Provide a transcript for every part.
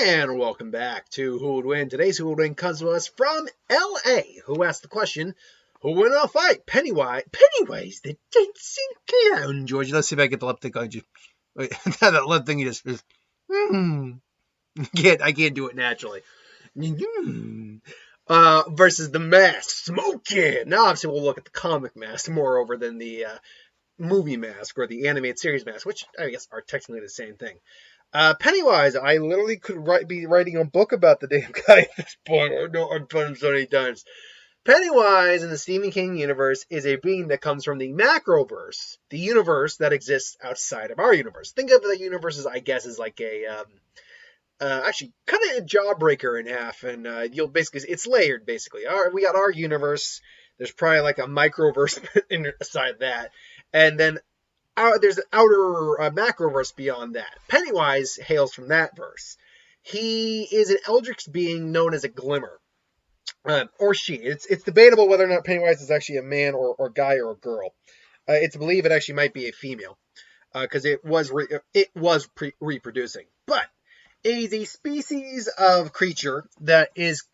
And welcome back to Who Would Win. Today's Who Would Win comes to us from L.A., who asked the question, who would win a fight? Pennywise, the dancing clown. George, let's see if I get the lip thing. Wait, that lip thing you just... I can't do it naturally. Versus the mask, Smokey. Now, obviously, we'll look at the comic mask, moreover, than the movie mask or the animated series mask, which I guess are technically the same thing. Pennywise, I literally could be writing a book about the damn guy at this point. I know I've done him so many times. Pennywise in the Stephen King universe is a being that comes from the macroverse, the universe that exists outside of our universe. Think of the universe as, I guess, as like a, actually, cut a jawbreaker in half, and you'll basically, it's layered, basically. We got our universe, there's probably like a microverse inside that, and then there's an outer macroverse beyond that. Pennywise hails from that verse. He is an eldritch being known as a glimmer. Or she. It's debatable whether or not Pennywise is actually a man or guy or a girl. It's believed it actually might be a female. Because it was reproducing. But it is a species of creature that is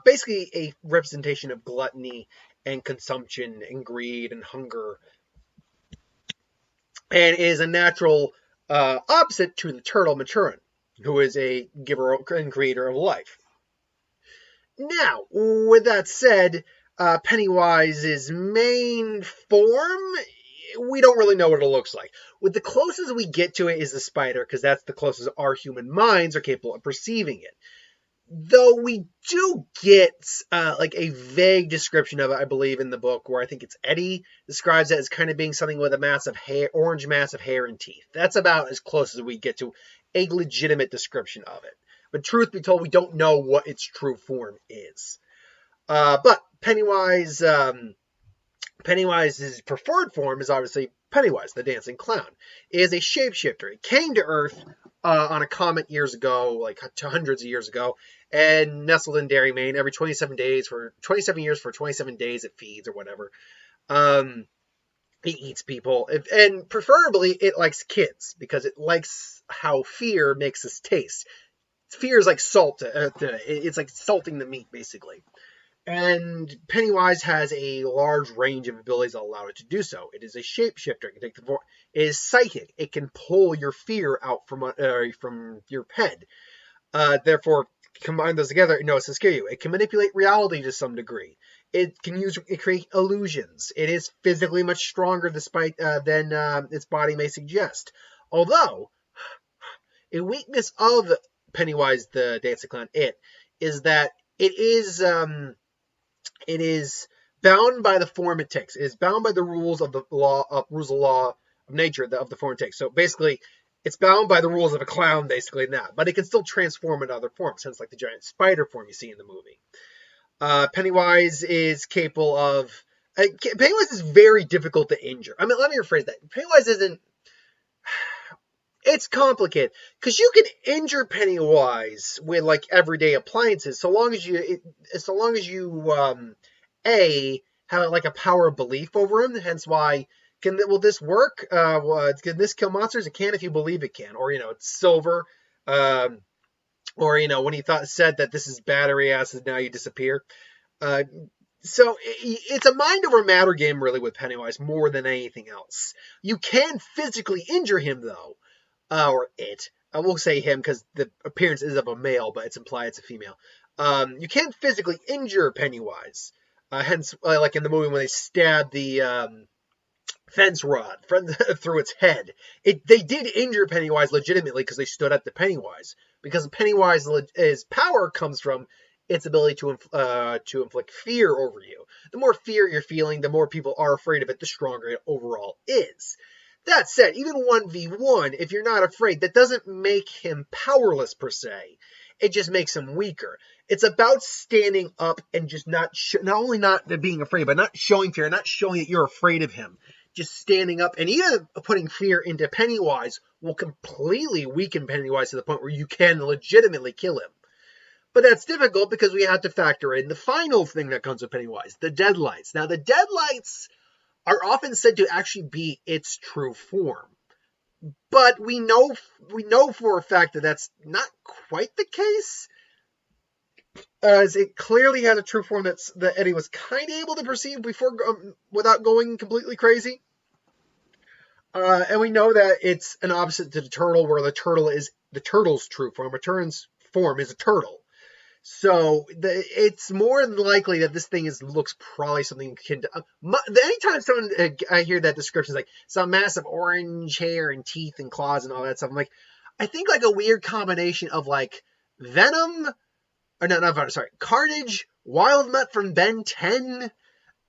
basically a representation of gluttony and consumption and greed and hunger, and is a natural opposite to the turtle Maturin, who is a giver and creator of life. Now, with that said, Pennywise's main form, we don't really know what it looks like. With the closest we get to it is the spider, because that's the closest our human minds are capable of perceiving it. Though we do get like a vague description of it, I believe, in the book, where I think it's Eddie describes it as kind of being something with a mass of hair, orange mass of hair and teeth. That's about as close as we get to a legitimate description of it. But truth be told, we don't know what its true form is. But Pennywise's preferred form is obviously Pennywise, the dancing clown. It is a shapeshifter. It came to Earth on a comet years ago, like hundreds of years ago, and nestled in Derry, Maine. Every 27 years for 27 days it feeds or whatever. It eats people, and preferably it likes kids because it likes how fear makes us taste. Fear is like salt. It's like salting the meat, basically. And Pennywise has a large range of abilities that allow it to do so. It is a shapeshifter. It can take the form. It is psychic. It can pull your fear out from your head. Therefore, combine those together, it knows to scare you. It can manipulate reality to some degree. It can create illusions. It is physically much stronger than its body may suggest. Although, a weakness of Pennywise the Dancing Clown, is that it is bound by the form it takes. It is bound by the rules of the law of nature of the form it takes. So basically, it's bound by the rules of a clown, basically, in that. But it can still transform into other forms, hence like the giant spider form you see in the movie. Pennywise is capable of... Pennywise is very difficult to injure. I mean, let me rephrase that. Pennywise isn't... It's complicated, because you can injure Pennywise with, like, everyday appliances, so long as you have, like, a power of belief over him, hence why, will this work? Can this kill monsters? It can if you believe it can, or, it's silver, or, when he said that this is battery acid, now you disappear. So it's a mind over matter game, really, with Pennywise, more than anything else. You can physically injure him, though. Or it. I will say him because the appearance is of a male, but it's implied it's a female. You can't physically injure Pennywise. Hence, like in the movie when they stabbed the fence rod through its head. They did injure Pennywise legitimately because they stood up to Pennywise. Because Pennywise's power comes from its ability to inflict fear over you. The more fear you're feeling, the more people are afraid of it, the stronger it overall is. That said, even 1v1, if you're not afraid, that doesn't make him powerless per se. It just makes him weaker. It's about standing up and just not only not being afraid, but not showing fear, not showing that you're afraid of him. Just standing up and even putting fear into Pennywise will completely weaken Pennywise to the point where you can legitimately kill him. But that's difficult because we have to factor in the final thing that comes with Pennywise, the deadlights. Now, the deadlights are often said to actually be its true form. But we know for a fact that that's not quite the case, as it clearly has a true form that Eddie was kind of able to perceive before, without going completely crazy. And we know that it's an opposite to the turtle, where the turtle's true form. A turn's form is a turtle. So it's more than likely that this thing looks probably something akin to. Anytime someone I hear that description, like some massive orange hair and teeth and claws and all that stuff, I'm like, I think like a weird combination of like Venom, or no, not Venom, sorry, Carnage, Wild Mutt from Ben 10,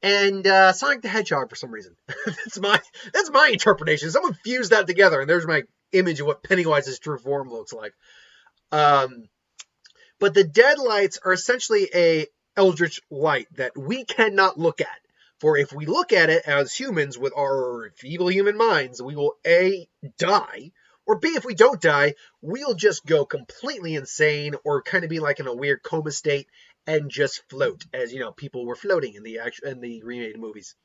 and Sonic the Hedgehog for some reason. that's my interpretation. Someone fused that together, and there's my image of what Pennywise's true form looks like. But the Deadlights are essentially a eldritch light that we cannot look at. For if we look at it as humans with our feeble human minds, we will A, die, or B, if we don't die, we'll just go completely insane or kind of be like in a weird coma state and just float, as you know, people were floating in the remade movies.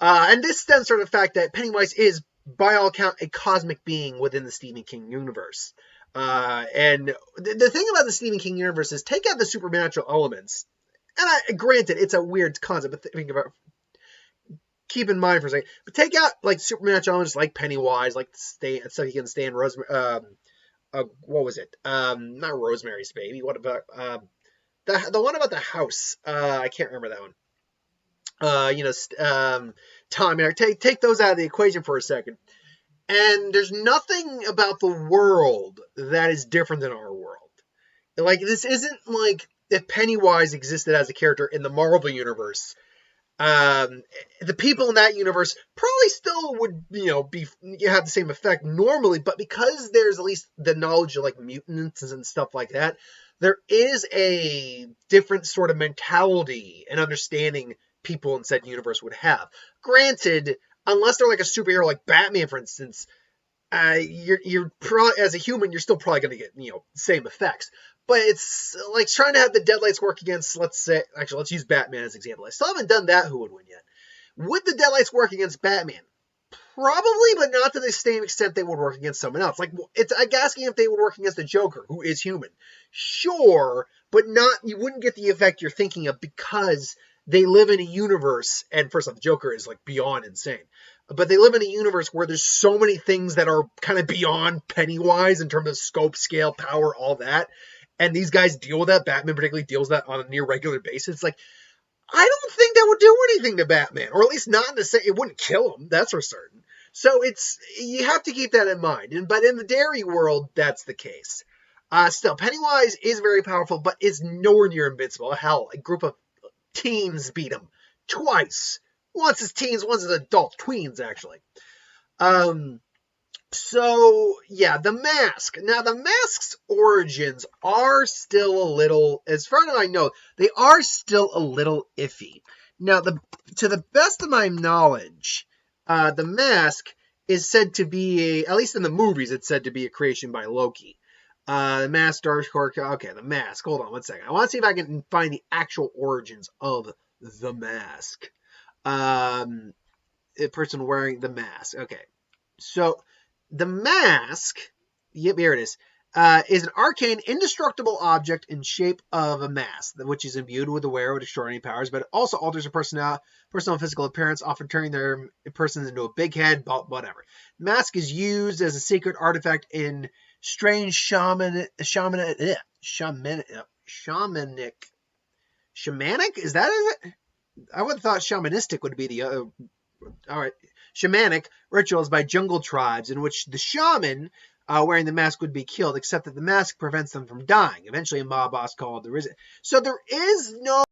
And this stems from the fact that Pennywise is, by all accounts, a cosmic being within the Stephen King universe. And the thing about the Stephen King universe is, take out the supernatural elements, and granted, it's a weird concept, but keep in mind for a second, but take out like supernatural elements like Pennywise, like stuff you can stand Rosemary, what was it? Not Rosemary's Baby. What about the one about the house? I can't remember that one. Tom, Eric, take those out of the equation for a second. And there's nothing about the world that is different than our world. Like, this isn't like if Pennywise existed as a character in the Marvel universe. The people in that universe probably still would, have the same effect normally, but because there's at least the knowledge of like mutants and stuff like that, there is a different sort of mentality and understanding people in said universe would have. Granted, unless they're like a superhero like Batman, for instance, you're probably, as a human, you're still probably going to get, same effects. But it's like trying to have the Deadlights work against, let's use Batman as an example. I still haven't done that Who Would Win yet. Would the Deadlights work against Batman? Probably, but not to the same extent they would work against someone else. Like, it's like asking if they would work against the Joker, who is human. Sure, but you wouldn't get the effect you're thinking of, because they live in a universe, and first off, the Joker is like beyond insane. But they live in a universe where there's so many things that are kind of beyond Pennywise in terms of scope, scale, power, all that. And these guys deal with that. Batman particularly deals with that on a near regular basis. Like, I don't think that would do anything to Batman, or at least not in the same. It wouldn't kill him, that's for certain. So you have to keep that in mind. But in the Derry world, that's the case. Still, Pennywise is very powerful, but is nowhere near invincible. Hell, a group of teens beat him twice. Once as teens, once as adults. Tweens, actually. So, yeah, the mask. Now, the mask's origins are still a little, as far as I know, they are still a little iffy. Now, to the best of my knowledge, the mask is said to be, at least in the movies, it's said to be a creation by Loki. The mask, okay, the mask. Hold on one second. I want to see if I can find the actual origins of the mask. A person wearing the mask. Okay. So, the mask, yep, here it is an arcane, indestructible object in shape of a mask, which is imbued with the wearer with extraordinary powers, but it also alters a personal physical appearance, often turning their person into a big head, whatever. The mask is used as a sacred artifact in strange shamanic, is that it? I would have thought shamanistic would be the other. All right. Shamanic rituals by jungle tribes in which the shaman wearing the mask would be killed, except that the mask prevents them from dying. Eventually, a mob boss called the Risen. So there is no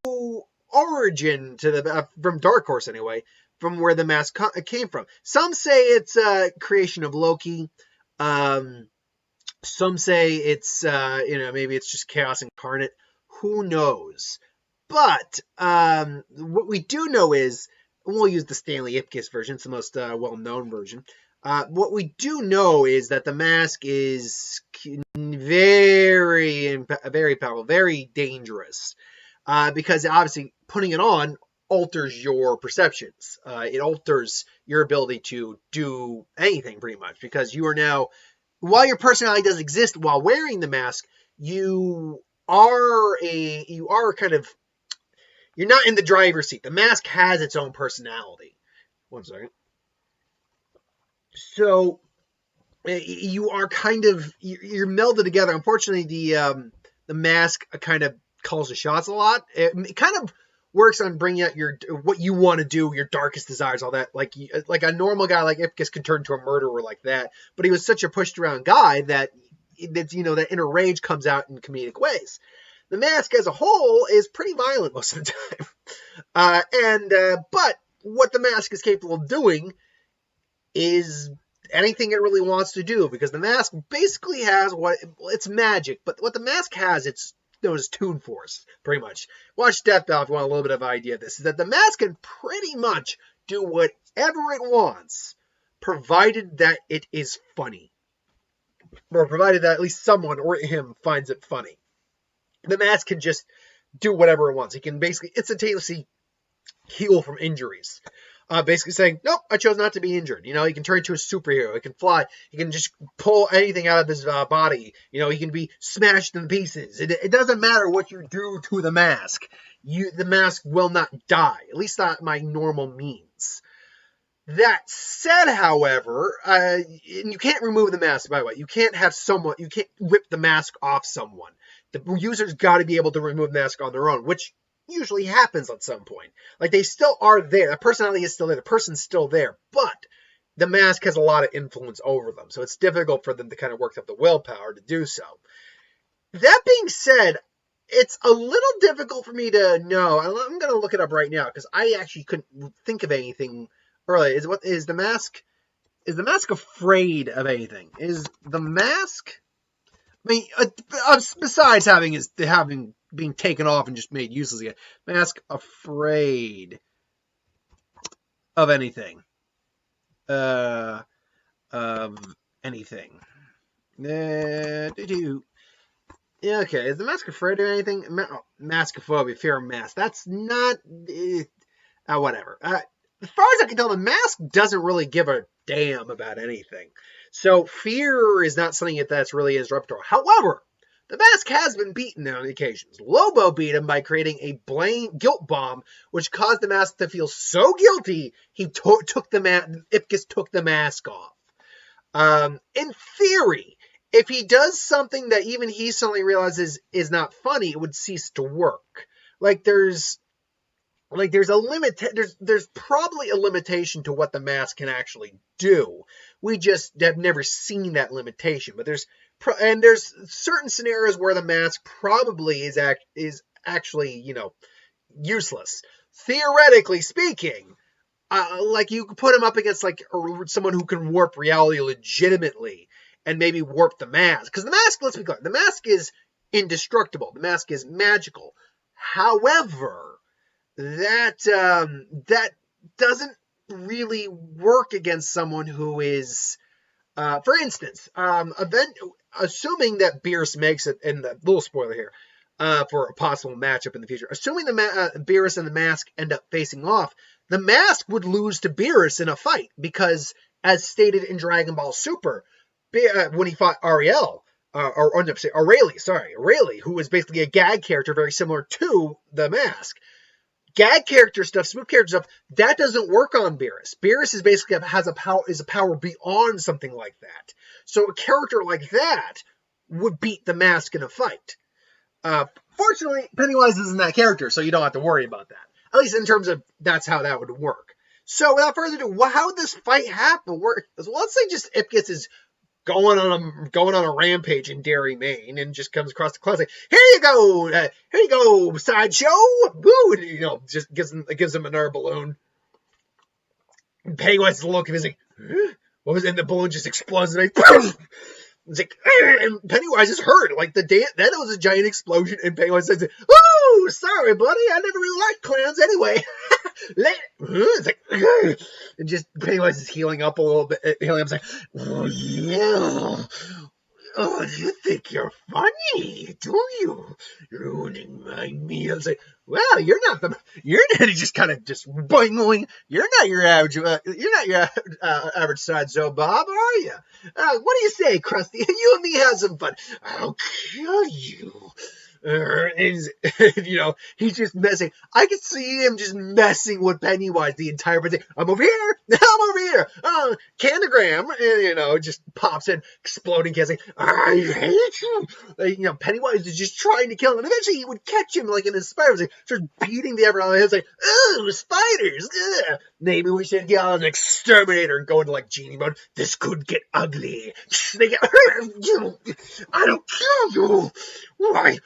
origin to the from Dark Horse anyway, from where the mask came from. Some say it's a creation of Loki. Some say it's maybe it's just chaos incarnate. Who knows? But what we do know is, we'll use the Stanley Ipkiss version. It's the most well-known version. What we do know is that the mask is very, very powerful, very dangerous. Because obviously putting it on alters your perceptions. It alters your ability to do anything pretty much, because you are now, while your personality does exist while wearing the mask, you are kind of, you're not in the driver's seat. The mask has its own personality. One second. So you are kind of, you're melded together. Unfortunately, the mask kind of calls the shots a lot. It kind of works on bringing out what you want to do, your darkest desires, all that. Like a normal guy like Ipkiss could turn into a murderer like that, but he was such a pushed around guy that that inner rage comes out in comedic ways. The mask as a whole is pretty violent most of the time, but what the mask is capable of doing is anything it really wants to do, because the mask basically has it's magic, but what the mask has, it's known as Toon Force, pretty much. Watch Death Battle if you want a little bit of an idea of this, is that the mask can pretty much do whatever it wants, provided that it is funny. Or provided that at least someone or him finds it funny. The mask can just do whatever it wants. It can basically instantaneously heal from injuries. Basically saying, nope, I chose not to be injured. He can turn into a superhero. He can fly. He can just pull anything out of his body. He can be smashed in pieces. It doesn't matter what you do to the mask. The mask will not die. At least not by normal means. That said, however, you can't remove the mask, by the way. You can't rip the mask off someone. The user's got to be able to remove the mask on their own, which usually happens at some point. Like, they still are there. The personality is still there. The person's still there. But the mask has a lot of influence over them. So it's difficult for them to kind of work up the willpower to do so. That being said, it's a little difficult for me to know. I'm going to look it up right now, because I actually couldn't think of anything earlier. Is the mask afraid of anything? Is the mask, besides being taken off and just made useless again, mask afraid of anything? Of anything. Yeah, okay, is the mask afraid of anything? Maskophobia, fear of mask. That's not, whatever. As far as I can tell, the mask doesn't really give a damn about anything. So fear is not something that's really his repertoire. However, the mask has been beaten on occasions. Lobo beat him by creating a guilt bomb, which caused the mask to feel so guilty, Ipkiss took the mask off. In theory, if he does something that even he suddenly realizes is not funny, it would cease to work. There's probably a limitation to what the mask can actually do. We just have never seen that limitation. But there's certain scenarios where the mask probably is actually, useless. Theoretically speaking, you could put him up against someone who can warp reality legitimately and maybe warp the mask. Because the mask, let's be clear, the mask is indestructible. The mask is magical. However, that doesn't really work against someone who is, for instance, assuming that Beerus makes it, and a little spoiler here, for a possible matchup in the future, assuming Beerus and the mask end up facing off, the mask would lose to Beerus in a fight, because, as stated in Dragon Ball Super, when he fought Aurelie, who was basically a gag character very similar to the mask. Gag character stuff, smooth character stuff, that doesn't work on Beerus. Beerus is basically is a power beyond something like that. So a character like that would beat the mask in a fight. Fortunately, Pennywise isn't that character, so you don't have to worry about that. At least in terms of that's how that would work. So without further ado, how would this fight happen? Let's say just Ipkiss is going on a rampage in Derry, Maine, and just comes across the clouds like, here you go, sideshow, woo, and, just gives him another balloon. And Pennywise is looking, he's like, huh? What was it? And the balloon just explodes, and it's like, and Pennywise is hurt. Then it was a giant explosion, and Pennywise says, "Oh, sorry, buddy, I never really liked clowns anyway." It's like, and just Pennywise is healing up a little bit. Healing up, like, oh yeah, Oh, you think you're funny, do you? Ruining my meals. Like, well, you're not just kind of just boing boing. You're not your average size Joe Bob, are you? What do you say, Krusty? You and me have some fun. I'll kill you. And, he's just messing. I could see him just messing with Pennywise the entire day. I'm over here. I'm over here. Canagram, just pops in, exploding kids. Like, I hate you. Pennywise is just trying to kill him. And eventually he would catch him like in his spiders. Like, starts beating the ever out of his head. Like, oh, spiders. Ugh. Maybe we should get on an exterminator and go into like genie mode. This could get ugly. They get, I don't kill you. Why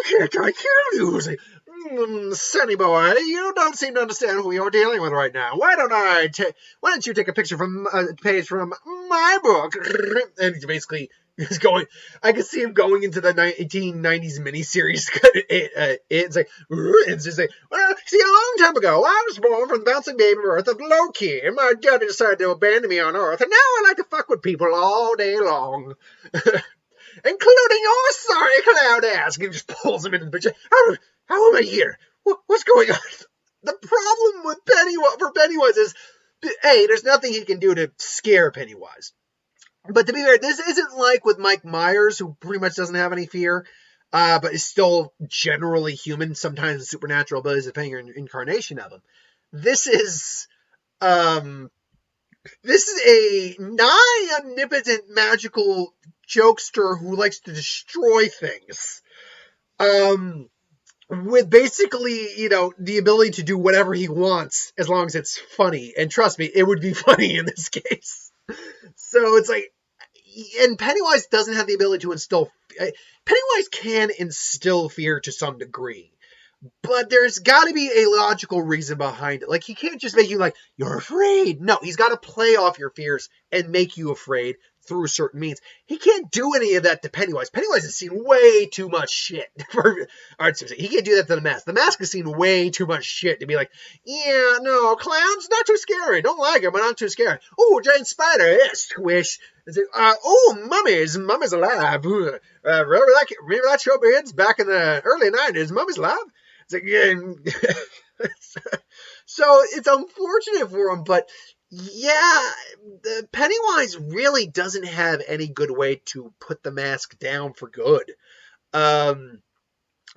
can't I kill you? It's like, Sonny boy, you don't seem to understand who you're dealing with right now. Why don't you take a picture from a page from my book? And he's basically going. I can see him going into the 1990s miniseries. It's just like, well, see, a long time ago, I was born from the bouncing baby Earth of Loki, and my daddy decided to abandon me on Earth, and now I like to fuck with people all day long. Including your sorry cloud ass. He just pulls him into the picture. How am I here? What's going on? The problem with Pennywise is, A, there's nothing he can do to scare Pennywise. But to be fair, this isn't like with Mike Myers, who pretty much doesn't have any fear, but is still generally human, sometimes supernatural abilities depending on your incarnation of him. This is a nigh omnipotent magical jokester who likes to destroy things. With basically, the ability to do whatever he wants as long as it's funny. And trust me, it would be funny in this case. So it's like, and Pennywise doesn't have the ability to Pennywise can instill fear to some degree. But there's got to be a logical reason behind it. Like, he can't just make you like, you're afraid. No, he's got to play off your fears and make you afraid through certain means. He can't do any of that to Pennywise. Pennywise has seen way too much shit. He can't do that to the Mask. The Mask has seen way too much shit to be like, yeah, no, clowns, not too scary. Don't like him, but not too scary. Oh, giant spider, yeah, squish. Mummy's alive. Remember that show, kids? Back in the early 90s, Mummy's alive? It's like, so it's unfortunate for him, but yeah, Pennywise really doesn't have any good way to put the Mask down for good. I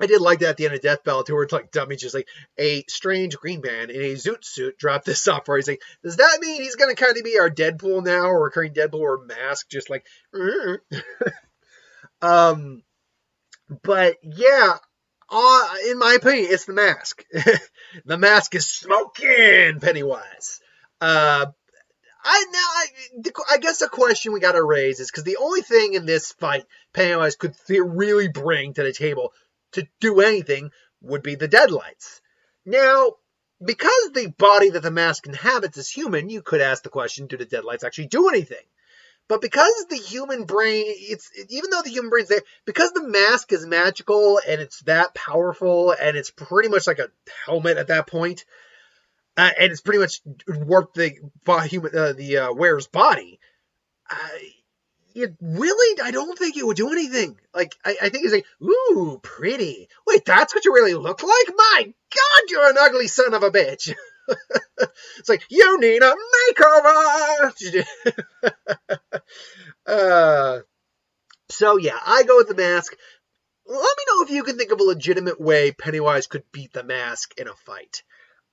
did like that at the end of Death Bell too, where it's like Dummy's just like, a strange green man in a zoot suit dropped this off, where he's like, does that mean he's going to kind of be our Deadpool now, or recurring Deadpool, or Mask, just like, but yeah, in my opinion, it's the Mask. The Mask is smoking Pennywise. I guess the question we got to raise is, because the only thing in this fight Pennywise could really bring to the table to do anything would be the deadlights. Now, because the body that the Mask inhabits is human, you could ask the question, do the deadlights actually do anything? But because the human brain, even though the human brain's there, because the Mask is magical and it's that powerful and it's pretty much like a helmet at that point, and it's pretty much warped the wearer's body, I don't think it would do anything. Like, I think it's like, ooh, pretty. Wait, that's what you really look like? My God, you're an ugly son of a bitch. It's like, you need a makeover. So yeah, I go with the Mask. Let me know if you can think of a legitimate way Pennywise could beat the Mask in a fight.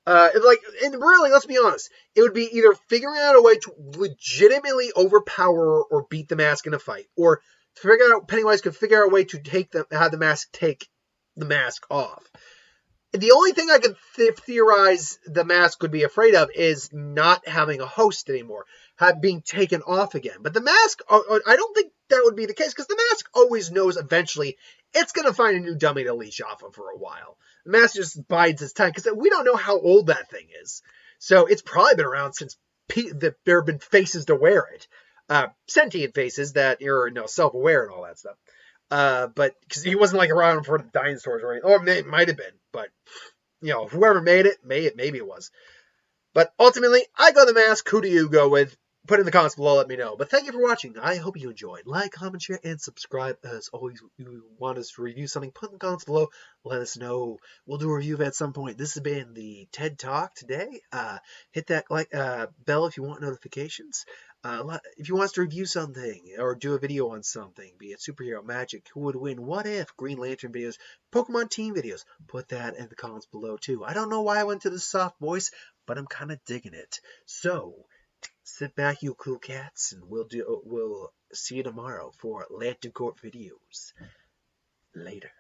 And really, let's be honest, it would be either figuring out a way to legitimately overpower or beat the Mask in a fight, or Pennywise could figure out a way to have the Mask take the mask off. The only thing I could theorize the Mask would be afraid of is not having a host anymore, being taken off again. But the Mask, I don't think that would be the case, because the Mask always knows eventually it's going to find a new dummy to leash off of for a while. The Mask just bides its time, because we don't know how old that thing is. So it's probably been around since there have been faces to wear it. Sentient faces that are self-aware and all that stuff. But because he wasn't like around for the dinosaurs or anything. Or it might have been, but whoever made it, maybe it was. But ultimately, I go the Mask. Who do you go with? put it in the comments below, let me know. But thank you for watching. I hope you enjoyed. Like, comment, share, and subscribe. As always, if you want us to review something, put in the comments below. Let us know. We'll do a review of it at some point. This has been the TED Talk today. Hit that bell if you want notifications. If you want us to review something or do a video on something, be it superhero, magic, who would win, what if, Green Lantern videos, Pokemon team videos, put that in the comments below too. I don't know why I went to the soft voice, but I'm kind of digging it. So sit back, you cool cats, and we'll see you tomorrow for Lantern Corp videos. Later.